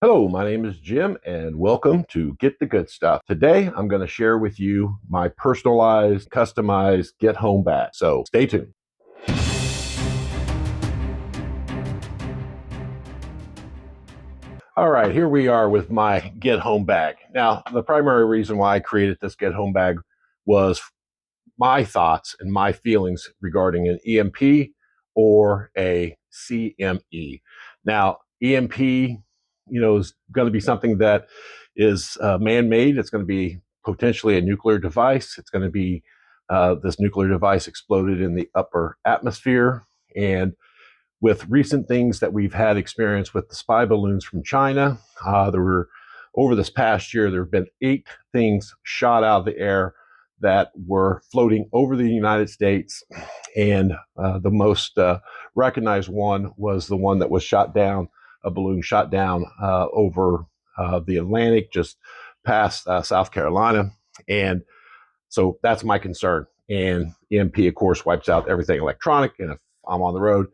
Hello, my name is Jim and welcome to Get the Good Stuff. Today, I'm going to share with you my personalized, customized get home bag. So stay tuned. All right, here we are with my get home bag. Now, the primary reason why I created this get home bag was my thoughts and my feelings regarding an EMP or a CME. Now, EMP, is going to be something that is man-made. It's going to be potentially a nuclear device. It's going to be this nuclear device exploded in the upper atmosphere. And with recent things that we've had experience with the spy balloons from China, over this past year, there have been 8 things shot out of the air that were floating over the United States. And the most recognized one was the one that was shot down, a balloon shot down over the Atlantic, just past South Carolina. And so that's my concern. And EMP, of course, wipes out everything electronic. And if I'm on the road,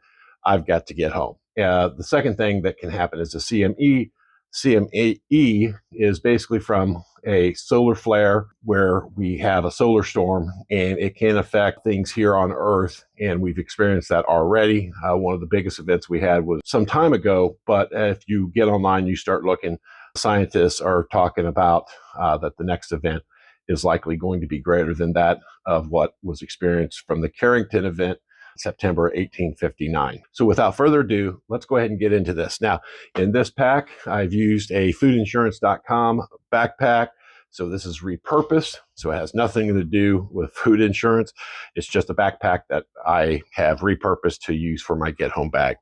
I've got to get home. The second thing that can happen is a CME. CME is basically from a solar flare where we have a solar storm, and it can affect things here on Earth. And we've experienced that already. One of the biggest events we had was some time ago, but if you get online, you start looking, scientists are talking about that the next event is likely going to be greater than that of what was experienced from the Carrington event, September 1859. So without further ado, let's go ahead and get into this. Now, in this pack, I've used a foodinsurance.com backpack. So this is repurposed. So it has nothing to do with food insurance. It's just a backpack that I have repurposed to use for my get home bag.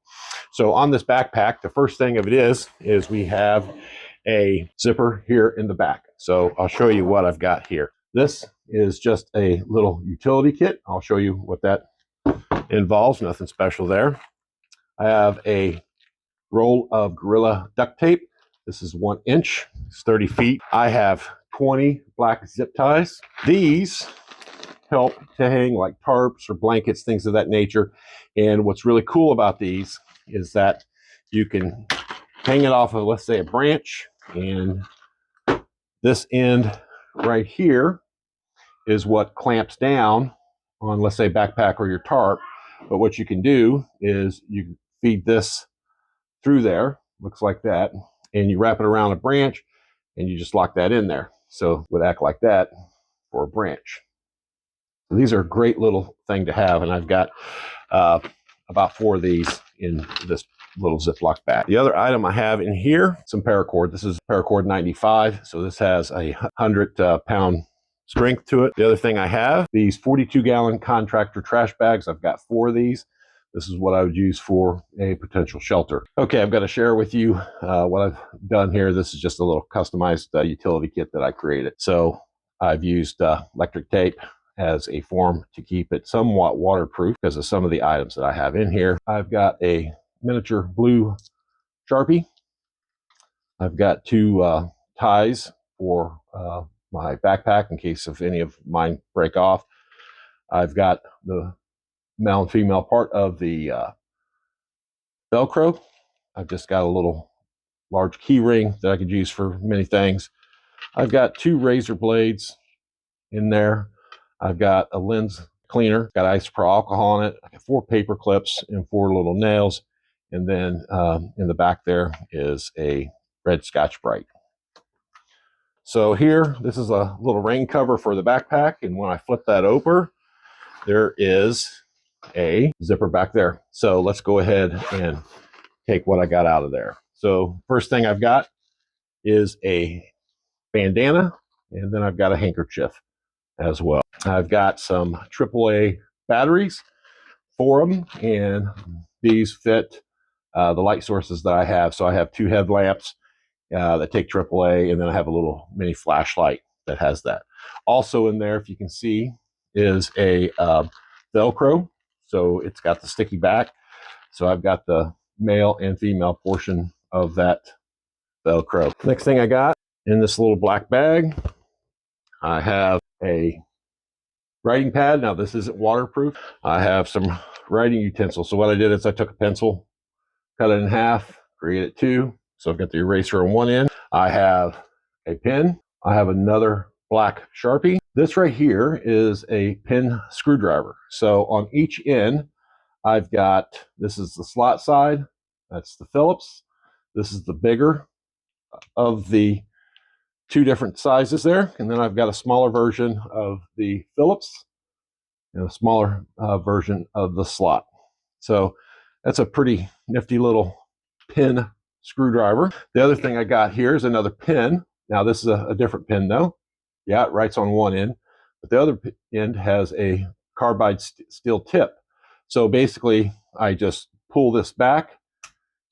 So on this backpack, the first thing of it is we have a zipper here in the back. So I'll show you what I've got here. This is just a little utility kit. I'll show you what that involves. Nothing special there. I have a roll of Gorilla duct tape. This is 1 inch, it's 30 feet. I have 20 black zip ties. These help to hang like tarps or blankets, things of that nature. And what's really cool about these is that you can hang it off of, let's say, a branch, and this end right here is what clamps down on, let's say, backpack or your tarp. But what you can do is you feed this through there, looks like that, and you wrap it around a branch and you just lock that in there. So it would act like that for a branch. So these are a great little thing to have, and I've got about 4 of these in this little Ziploc bag. The other item I have in here, some paracord. This is paracord 95, so this has a 100-pound strength to it. The other thing I have, these 42-gallon contractor trash bags. I've got 4 of these. This is what I would use for a potential shelter. Okay, I've got to share with you what I've done here. This is just a little customized utility kit that I created. So I've used electric tape as a form to keep it somewhat waterproof because of some of the items that I have in here. I've got a miniature blue Sharpie. I've got 2 ties for my backpack in case of any of mine break off. I've got the male and female part of the Velcro. I've just got a little large key ring that I could use for many things. I've got 2 razor blades in there. I've got a lens cleaner, got isopropyl alcohol on it. I got 4 paper clips and 4 little nails. And then in the back there is a red Scotch-Brite. So here, this is a little rain cover for the backpack. And when I flip that over, there is a zipper back there. So let's go ahead and take what I got out of there. So first thing I've got is a bandana, and then I've got a handkerchief as well. I've got some AAA batteries, 4 of them, and these fit the light sources that I have. So I have 2 headlamps that take AAA, and then I have a little mini flashlight that has that. Also in there, if you can see, is a Velcro. So it's got the sticky back. So I've got the male and female portion of that Velcro. Next thing I got in this little black bag, I have a writing pad. Now this isn't waterproof. I have some writing utensils. So what I did is I took a pencil, cut it in half, created 2, So I've got the eraser on one end. I have a pen. I have another black Sharpie. This right here is a pin screwdriver. So on each end, I've got, this is the slot side. That's the Phillips. This is the bigger of the two different sizes there. And then I've got a smaller version of the Phillips and a smaller version of the slot. So that's a pretty nifty little pin screwdriver. The other thing I got here is another pin. Now this is a different pin though. Yeah, it writes on one end, but the other end has a carbide steel tip. So basically I just pull this back,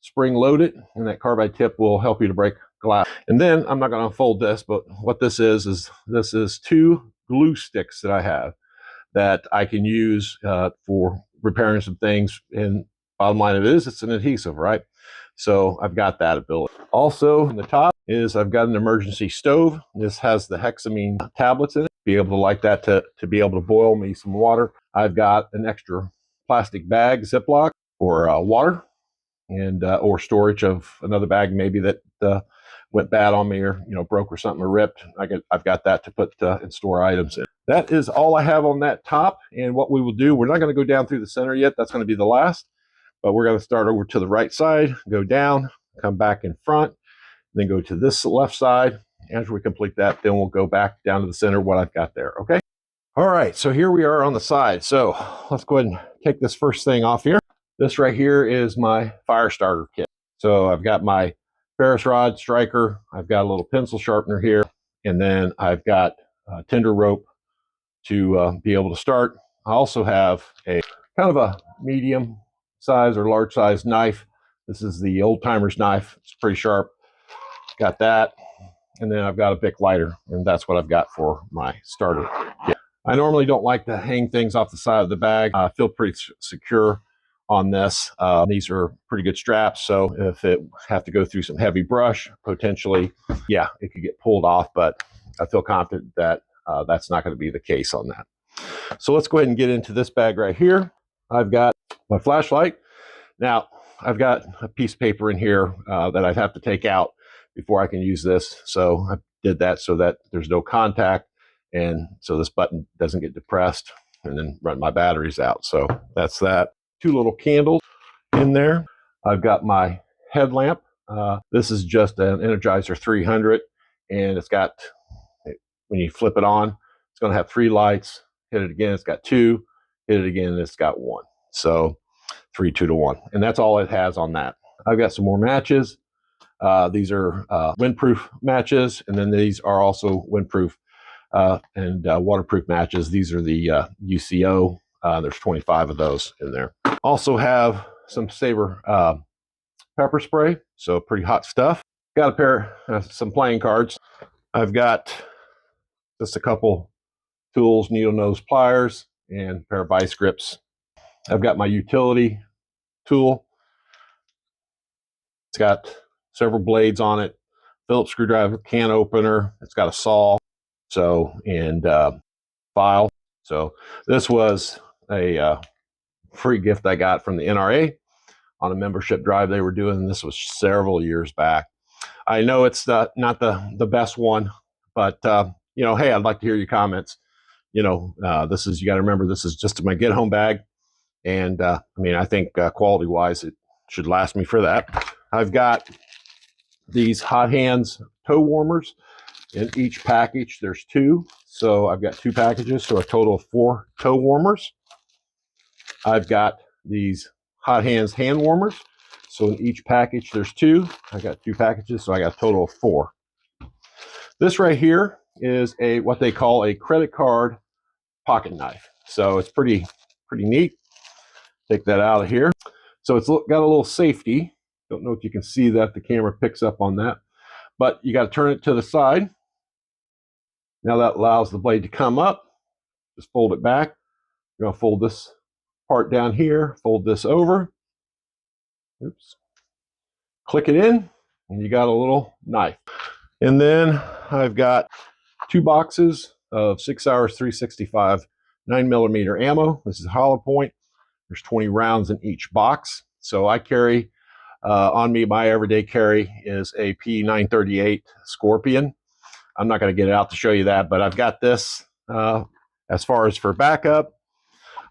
spring load it, and that carbide tip will help you to break glass. And then I'm not going to unfold this, but what this is this is two glue sticks that I have that I can use for repairing some things. And bottom line of it is it's an adhesive, right? So I've got that ability. Also in the top is I've got an emergency stove. This has the hexamine tablets in it. Be able to light that to be able to boil me some water. I've got an extra plastic bag, Ziploc, for water and or storage of another bag maybe that went bad on me or broke or something or ripped. I've got that to put and store items in. That is all I have on that top. And what we will do, we're not going to go down through the center yet. That's going to be the last. But we're going to start over to the right side, go down, come back in front, then go to this left side. As we complete that, then we'll go back down to the center, what I've got there, okay? All right, so here we are on the side. So let's go ahead and take this first thing off here. This right here is my fire starter kit. So I've got my Ferris rod striker. I've got a little pencil sharpener here. And then I've got tinder rope to be able to start. I also have a kind of a medium size or large size knife. This is the old timer's knife. It's pretty sharp. Got that. And then I've got a Bic lighter, and that's what I've got for my starter kit. I normally don't like to hang things off the side of the bag. I feel pretty secure on this. These are pretty good straps, so if it have to go through some heavy brush, potentially, yeah, it could get pulled off, but I feel confident that that's not going to be the case on that. So let's go ahead and get into this bag right here. I've got my flashlight. Now, I've got a piece of paper in here that I'd have to take out before I can use this. So I did that so that there's no contact, and so this button doesn't get depressed and then run my batteries out. So that's that. Two little candles in there. I've got my headlamp. This is just an Energizer 300, and it's got, when you flip it on, it's going to have 3 lights. Hit it again, it's got 2. Hit it again, it's got 1. So 3, 2 to 1. And that's all it has on that. I've got some more matches. These are windproof matches, and then these are also windproof and waterproof matches. These are the UCO. There's 25 of those in there. Also have some Saber pepper spray, so pretty hot stuff. Got a pair, some playing cards. I've got just a couple tools, needle nose pliers, and a pair of vice grips. I've got my utility tool. It's got several blades on it, Phillips screwdriver, can opener. It's got a saw, so, and file. So this was a free gift I got from the NRA on a membership drive they were doing. This was several years back. I know it's not the best one, but hey, I'd like to hear your comments. This is, you got to remember, this is just my get home bag, and I think quality wise it should last me for that. I've got these Hot Hands toe warmers. In each package there's 2, so I've got 2 packages, so a total of 4 toe warmers. I've got these Hot Hands hand warmers, so in each package there's 2. I got 2 packages, so I got a total of 4. This right here is what they call a credit card pocket knife, so it's pretty neat. Take that out of here. So it's got a little safety. Don't know if you can see that, the camera picks up on that, but you got to turn it to the side. Now that allows the blade to come up. Just fold it back. You're going to fold this part down here, fold this over. Oops. Click it in, and you got a little knife. And then I've got 2 boxes of 6 hours 365 9mm ammo. This is hollow point. There's 20 rounds in each box. So I carry On me, my everyday carry is a P938 Scorpion. I'm not going to get it out to show you that, but I've got this. As far as for backup,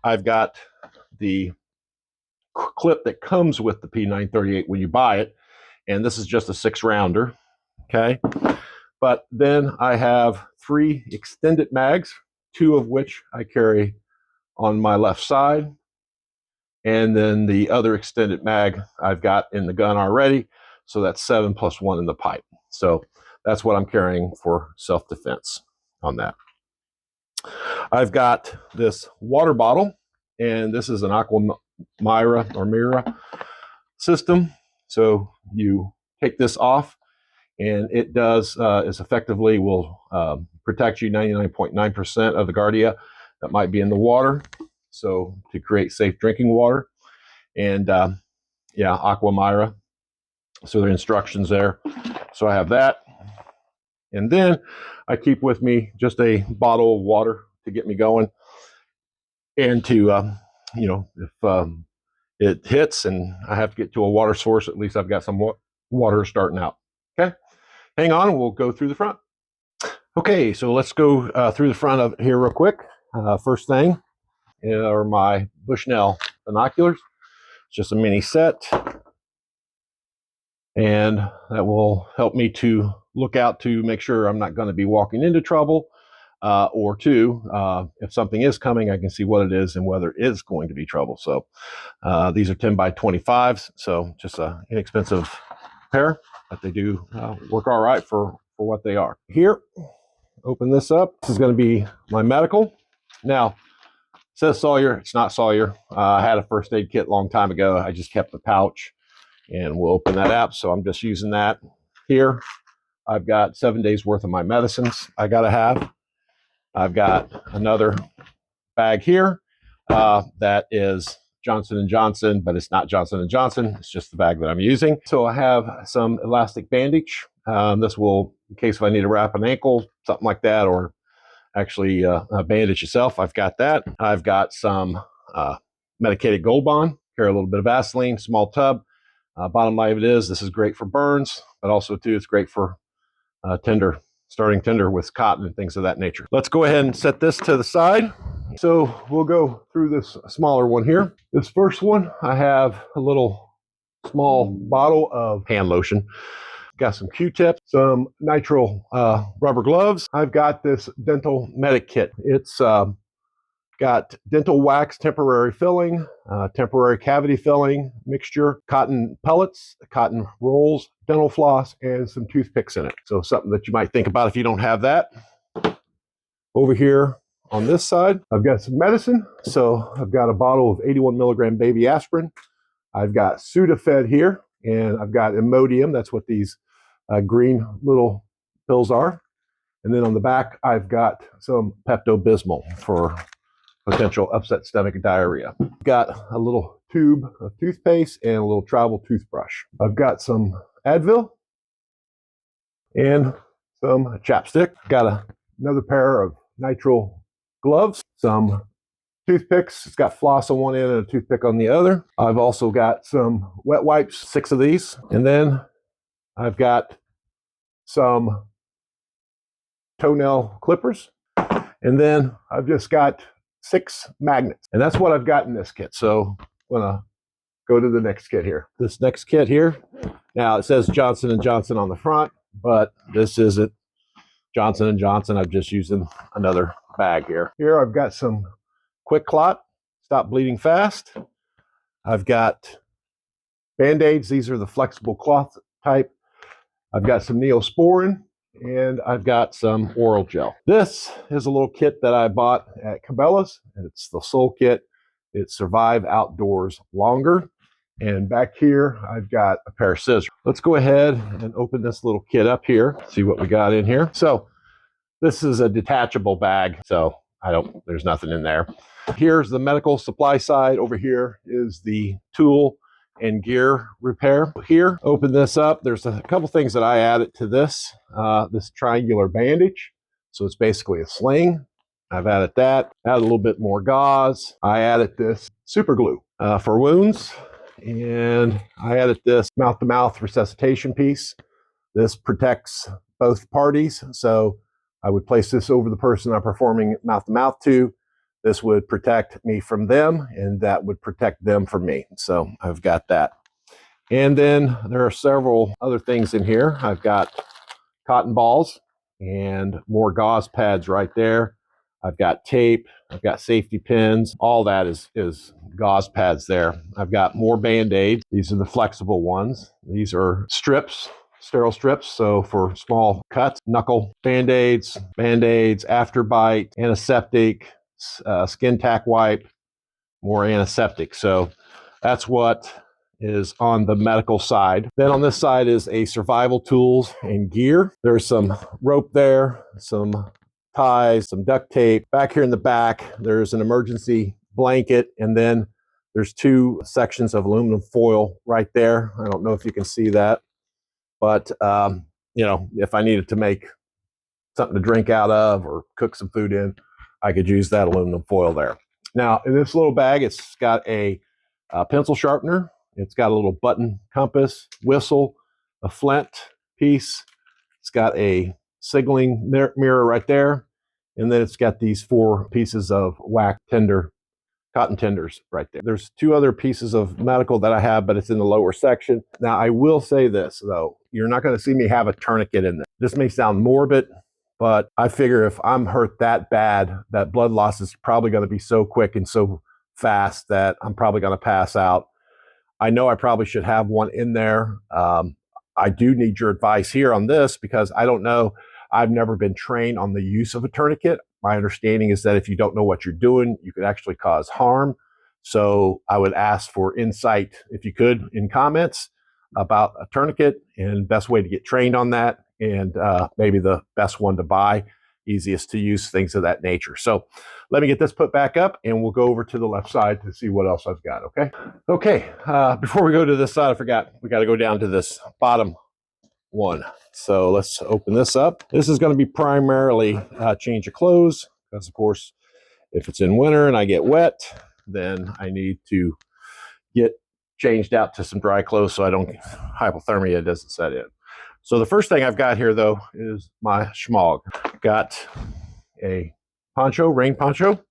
I've got the clip that comes with the P938 when you buy it, and this is just a 6-rounder, okay? But then I have 3 extended mags, 2 of which I carry on my left side, and then the other extended mag I've got in the gun already, so that's 7 plus 1 in the pipe. So that's what I'm carrying for self-defense on that. I've got this water bottle, and this is an Aqua Mira or Mira system. So you take this off, and it does is effectively will protect you 99.9% of the Gardia that might be in the water. So to create safe drinking water, and yeah, Aqua Mira. So there are instructions there. So I have that, and then I keep with me just a bottle of water to get me going, and to you know, if it hits and I have to get to a water source, at least I've got some water starting out. Okay, hang on, we'll go through the front. Okay, so let's go through the front of here real quick. First thing are my Bushnell binoculars. It's just a mini set, and that will help me to look out to make sure I'm not going to be walking into trouble, or two, if something is coming, I can see what it is and whether it is going to be trouble. So these are 10 by 25s, so just an inexpensive pair, but they do work all right for what they are. Here, open this up. This is going to be my medical. Now, it says Sawyer. It's not Sawyer. I had a first aid kit a long time ago. I just kept the pouch, and we'll open that up. So I'm just using that here. I've got 7 days worth of my medicines I got to have. I've got another bag here that is Johnson & Johnson, but it's not Johnson & Johnson. It's just the bag that I'm using. So I have some elastic bandage. This will, in case if I need to wrap an ankle, something like that, or actually bandage yourself. I've got that. I've got some medicated Gold Bond. Carry a little bit of Vaseline, small tub. Bottom line of it is, this is great for burns, but also too, it's great for starting tinder with cotton and things of that nature. Let's go ahead and set this to the side. So we'll go through this smaller one here. This first one, I have a little small bottle of hand lotion. Got some Q-tips, some nitrile rubber gloves. I've got this dental medic kit. It's got dental wax, temporary filling, temporary cavity filling mixture, cotton pellets, cotton rolls, dental floss, and some toothpicks in it. So something that you might think about if you don't have that. Over here on this side, I've got some medicine. So I've got a bottle of 81 milligram baby aspirin. I've got Sudafed here, and I've got Imodium. That's what these green little pills are. And then on the back, I've got some Pepto-Bismol for potential upset stomach diarrhea. Got a little tube of toothpaste and a little travel toothbrush. I've got some Advil and some chapstick. Got another pair of nitrile gloves, some toothpicks. It's got floss on one end and a toothpick on the other. I've also got some wet wipes, 6 of these. And then I've got some toenail clippers. And then I've just got 6 magnets. And that's what I've got in this kit. So I'm going to go to the next kit here. This next kit here, now it says Johnson & Johnson on the front, but this isn't Johnson & Johnson. I'm just using another bag here. Here I've got some Quick Clot, Stop Bleeding Fast. I've got Band-Aids. These are the flexible cloth type. I've got some Neosporin, and I've got some oral gel. This is a little kit that I bought at Cabela's. It's the Soul Kit. It's Survive Outdoors Longer. And back here, I've got a pair of scissors. Let's go ahead and open this little kit up here, see what we got in here. So this is a detachable bag, so there's nothing in there. Here's the medical supply side. Over here is the tool and gear repair. Here, open this up. There's a couple things that I added to this, this triangular bandage. So it's basically a sling. I've added that, added a little bit more gauze. I added this super glue for wounds. and I added this mouth-to-mouth resuscitation piece. This protects both parties, so I would place this over the person I'm performing mouth-to-mouth to. This would protect me from them, and that would protect them from me. So I've got that. And then there are several other things in here. I've got cotton balls and more gauze pads right there. I've got tape, I've got safety pins. All that is gauze pads there. I've got more Band-Aids. These are the flexible ones. These are strips, sterile strips. So for small cuts, knuckle Band-Aids, afterbite, antiseptic, skin tack wipe, more antiseptic. So that's what is on the medical side. Then on this side is a survival tools and gear. There's some rope there, some ties, some duct tape. Back here in the back, there's an emergency blanket, and then there's two sections of aluminum foil right there. I don't know if you can see that, but if I needed to make something to drink out of or cook some food in, I could use that aluminum foil there. Now, in this little bag, it's got a pencil sharpener. It's got a little button compass, whistle, a flint piece. It's got a signaling mirror right there. And then it's got these 4 pieces of wax cotton tenders right there. There's 2 other pieces of medical that I have, but it's in the lower section. Now, I will say this, though. You're not going to see me have a tourniquet in there. This may sound morbid, but I figure if I'm hurt that bad, that blood loss is probably going to be so quick and so fast that I'm probably going to pass out. I know I probably should have one in there. I do need your advice here on this because I don't know. I've never been trained on the use of a tourniquet. My understanding is that if you don't know what you're doing, you could actually cause harm. So I would ask for insight, if you could, in comments about a tourniquet and best way to get trained on that, and maybe the best one to buy, easiest to use, things of that nature. So let me get this put back up and we'll go over to the left side to see what else I've got, okay? Okay, before we go to this side, I forgot, we got to go down to this bottom one. So let's open this up. This is going to be primarily change of clothes, because of course, if it's in winter and I get wet, then I need to get changed out to some dry clothes so I don't, hypothermia doesn't set in. So the first thing I've got here, though, is my schmog. Got a poncho, rain poncho.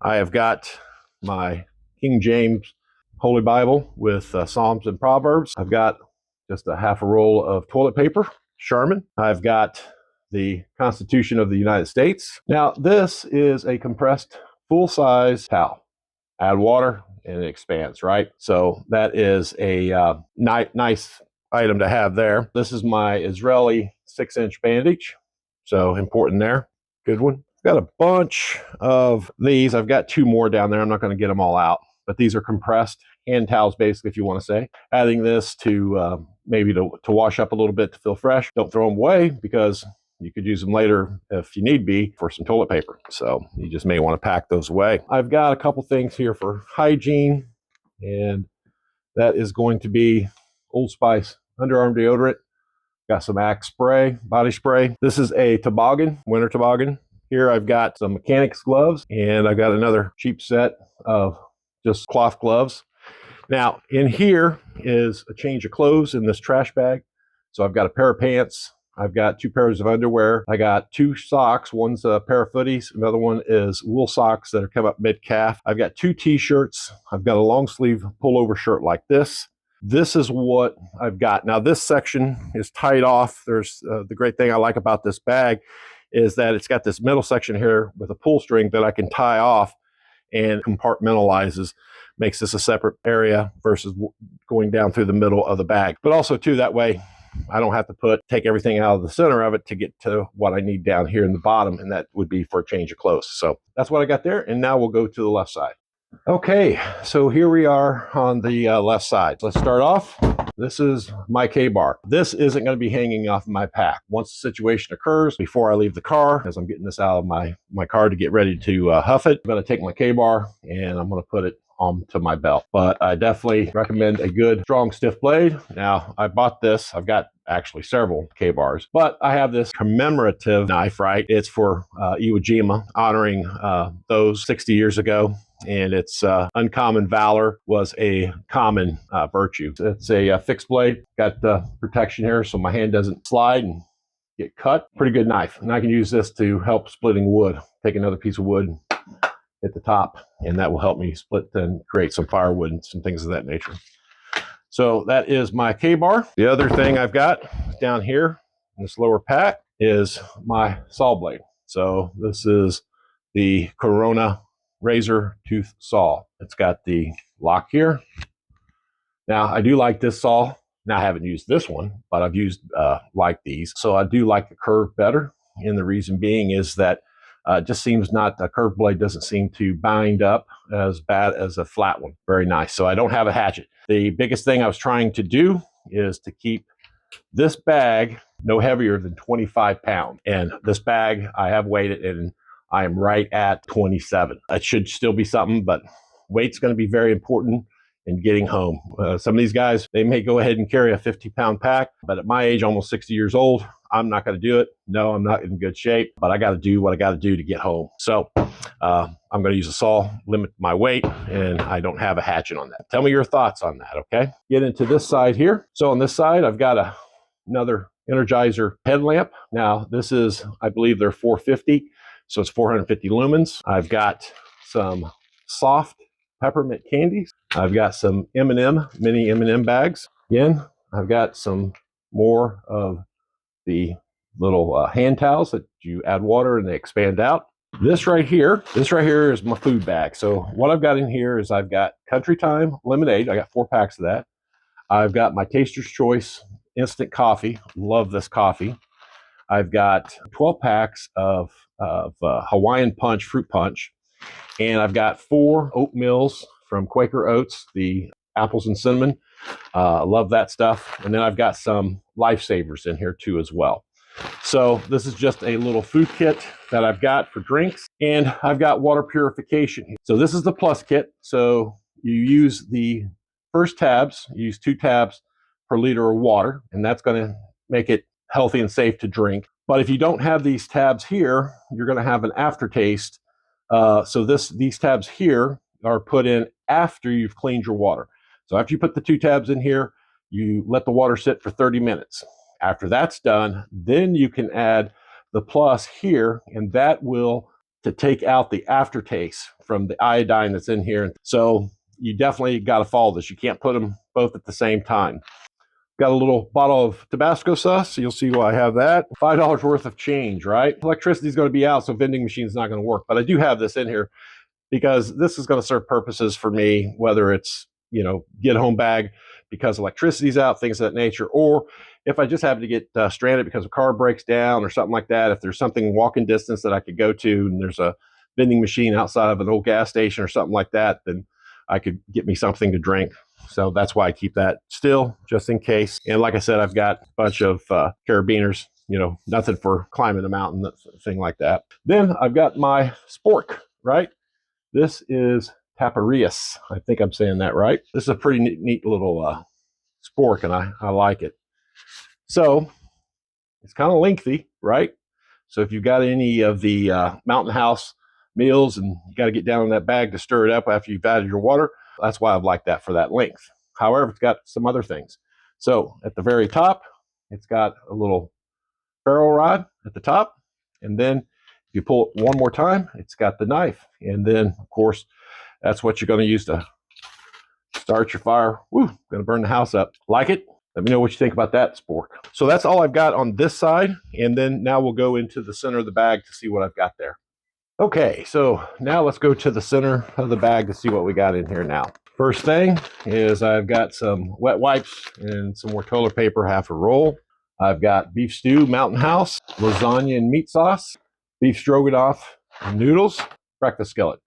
I have got my King James Holy Bible with Psalms and Proverbs. I've got just a half a roll of toilet paper, Charmin. I've got the Constitution of the United States. Now, this is a compressed full-size towel. Add water and it expands, right? So that is a nice item to have there. This is my Israeli 6-inch bandage. So important there. Good one. I've got a bunch of these. I've got 2 more down there. I'm not going to get them all out, but these are compressed hand towels, basically, if you want to say. Adding this to maybe to wash up a little bit to feel fresh. Don't throw them away because you could use them later if you need be for some toilet paper. So you just may want to pack those away. I've got a couple things here for hygiene, and that is going to be Old Spice underarm deodorant. Got some Axe spray, body spray. This is a toboggan, winter toboggan. Here I've got some mechanics gloves, and I've got another cheap set of just cloth gloves. Now, in here is a change of clothes in this trash bag. So I've got a pair of pants. I've got 2 pairs of underwear. I got 2 socks. One's a pair of footies. Another one is wool socks that are come up mid-calf. I've got 2 t-shirts. I've got a long sleeve pullover shirt like this. This is what I've got. Now, this section is tied off. There's the great thing I like about this bag is that it's got this middle section here with a pull string that I can tie off and compartmentalizes, makes this a separate area versus going down through the middle of the bag. But also, too, that way I don't have to take everything out of the center of it to get to what I need down here in the bottom, and that would be for a change of clothes. So that's what I got there, and now we'll go to the left side. Okay, so here we are on the left side. Let's start off. This is my K-bar. This isn't going to be hanging off my pack. Once the situation occurs, before I leave the car, as I'm getting this out of my car to get ready to huff it, I'm going to take my K-bar and I'm going to put it onto my belt. But I definitely recommend a good, strong, stiff blade. Now, I bought this. I've got actually several K-bars, but I have this commemorative knife, right? It's for Iwo Jima, honoring those 60 years ago. and it's uncommon valor was a common virtue. It's a fixed blade, got the protection here so my hand doesn't slide and get cut. Pretty good knife, and I can use this to help splitting wood. Take another piece of wood at the top, and that will help me split and create some firewood and some things of that nature. So that is my K-bar. The other thing I've got down here in this lower pack is my saw blade. So this is the Corona razor tooth saw. It's got the lock here. Now I do like this saw. Now I haven't used this one, but I've used like these. So I do like the curve better. And the reason being is that it just seems not, a curved blade doesn't seem to bind up as bad as a flat one. Very nice. So I don't have a hatchet. The biggest thing I was trying to do is to keep this bag no heavier than 25 pounds. And this bag, I have weighed it and I am right at 27. It should still be something, but weight's going to be very important in getting home. Some of these guys, they may go ahead and carry a 50-pound pack, but at my age, almost 60 years old, I'm not going to do it. No, I'm not in good shape, but I got to do what I got to do to get home. So I'm going to use a saw, limit my weight, and I don't have a hatchet on that. Tell me your thoughts on that, okay? Get into this side here. So on this side, I've got another Energizer headlamp. Now, this is, I believe they're 450, so it's 450 lumens. I've got some soft peppermint candies. I've got some M&M, mini M&M bags. Again, I've got some more of the little hand towels that you add water and they expand out. This right here is my food bag. So what I've got in here is I've got Country Time lemonade. I got 4 packs of that. I've got my Taster's Choice instant coffee. Love this coffee. I've got 12 packs of Hawaiian Punch fruit punch. And I've got 4 oatmeals from Quaker Oats, the apples and cinnamon. Love that stuff. And then I've got some Lifesavers in here too as well. So this is just a little food kit that I've got for drinks. And I've got water purification. So this is the plus kit. So you use the first tabs, you use 2 tabs per liter of water, and that's going to make it healthy and safe to drink. But if you don't have these tabs here, you're going to have an aftertaste. So these tabs here are put in after you've cleaned your water. So after you put the 2 tabs in here, you let the water sit for 30 minutes. After that's done, then you can add the plus here, and that will to take out the aftertaste from the iodine that's in here. So you definitely got to follow this. You can't put them both at the same time. Got a little bottle of Tabasco sauce. You'll see why I have that. $5 worth of change, right? Electricity is going to be out, so vending machine's not going to work. But I do have this in here because this is going to serve purposes for me, whether it's, get home bag because electricity's out, things of that nature, or if I just happen to get stranded because a car breaks down or something like that. If there's something walking distance that I could go to and there's a vending machine outside of an old gas station or something like that, then I could get me something to drink. So that's why I keep that still, just in case. And like I said, I've got a bunch of carabiners, nothing for climbing a mountain, thing like that. Then I've got my spork, right? This is Tapirius. I think I'm saying that right. This is a pretty neat little spork, and I like it. So it's kind of lengthy, right? So if you've got any of the Mountain House meals and you got to get down in that bag to stir it up after you've added your water, that's why I've liked that for that length. However, it's got some other things. So at the very top, it's got a little ferro rod at the top. And then if you pull it one more time, it's got the knife. And then, of course, that's what you're going to use to start your fire. Woo, going to burn the house up. Like it? Let me know what you think about that spork. So that's all I've got on this side. And then now we'll go into the center of the bag to see what I've got there. Okay, so now let's go to the center of the bag to see what we got in here now. First thing is I've got some wet wipes and some more toilet paper, half a roll. I've got beef stew, Mountain House, lasagna and meat sauce, beef stroganoff, noodles, breakfast skillet.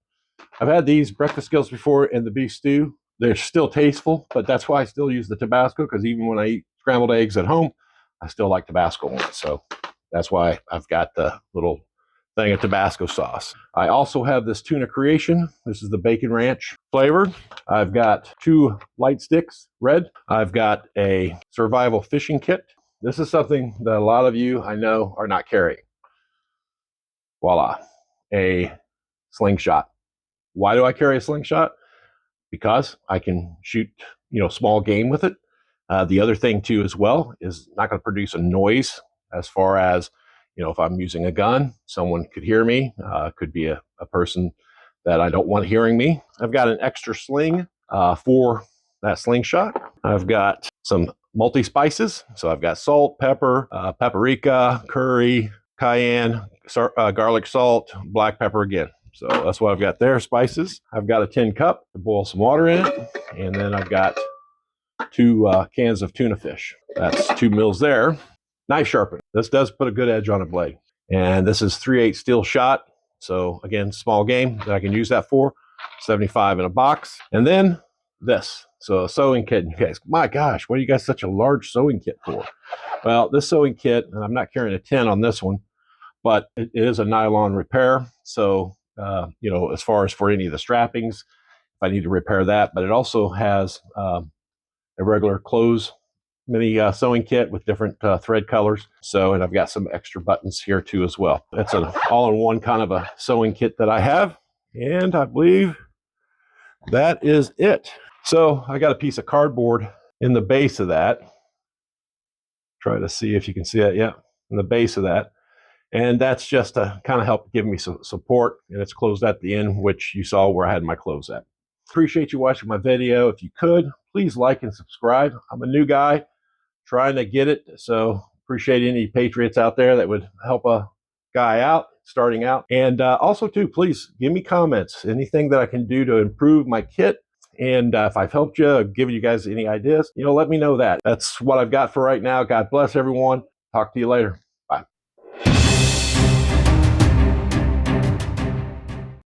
I've had these breakfast skillets before in the beef stew. They're still tasteful, but that's why I still use the Tabasco, because even when I eat scrambled eggs at home, I still like Tabasco on it. So that's why I've got the little thing of Tabasco sauce. I also have this tuna creation. This is the bacon ranch flavored. I've got 2 light sticks, red. I've got a survival fishing kit. This is something that a lot of you I know are not carrying. Voila, a slingshot. Why do I carry a slingshot? Because I can shoot, small game with it. The other thing too, as well, is not going to produce a noise as far as, if I'm using a gun, someone could hear me. Could be a person that I don't want hearing me. I've got an extra sling for that slingshot. I've got some multi spices. So I've got salt, pepper, paprika, curry, cayenne, garlic salt, black pepper again. So that's what I've got there, spices. I've got a tin cup to boil some water in it. And then I've got 2 cans of tuna fish. That's 2 mils there. Knife sharpener. This does put a good edge on a blade. And this is 3/8 steel shot. So again, small game that I can use that for. 75 in a box. And then this. So a sewing kit. You guys, my gosh, what are you guys such a large sewing kit for? Well, this sewing kit, and I'm not carrying a 10 on this one, but it is a nylon repair. So, as far as for any of the strappings, if I need to repair that, but it also has a regular clothes mini sewing kit with different thread colors. So, and I've got some extra buttons here too as well. It's an all-in-one kind of a sewing kit that I have. And I believe that is it. So I got a piece of cardboard in the base of that. Try to see if you can see it. Yeah, in the base of that. And that's just to kind of help give me some support. And it's closed at the end, which you saw where I had my clothes at. Appreciate you watching my video. If you could, please like and subscribe. I'm a new guy trying to get it. So appreciate any patriots out there that would help a guy out starting out. And also too, please give me comments, anything that I can do to improve my kit. And if I've helped you, given you guys any ideas, let me know that. That's what I've got for right now. God bless everyone. Talk to you later.